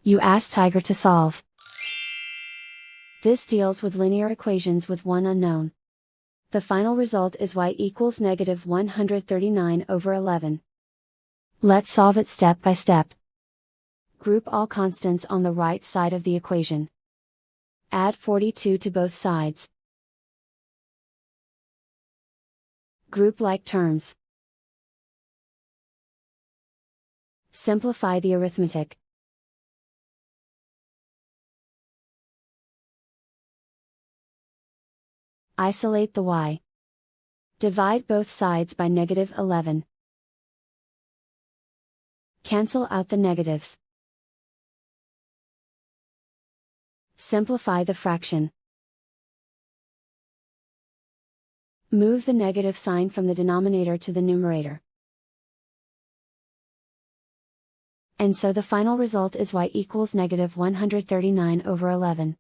You ask Tiger to solve. This deals with linear equations with one unknown. The final result is y equals -139/11. Let's solve it step by step. Group all constants on the right side of the equation. Add 42 to both sides. Group like terms. Simplify the arithmetic. Isolate the y. Divide both sides by -11. Cancel out the negatives. Simplify the fraction. Move the negative sign from the denominator to the numerator. And so the final result is y equals -139/11.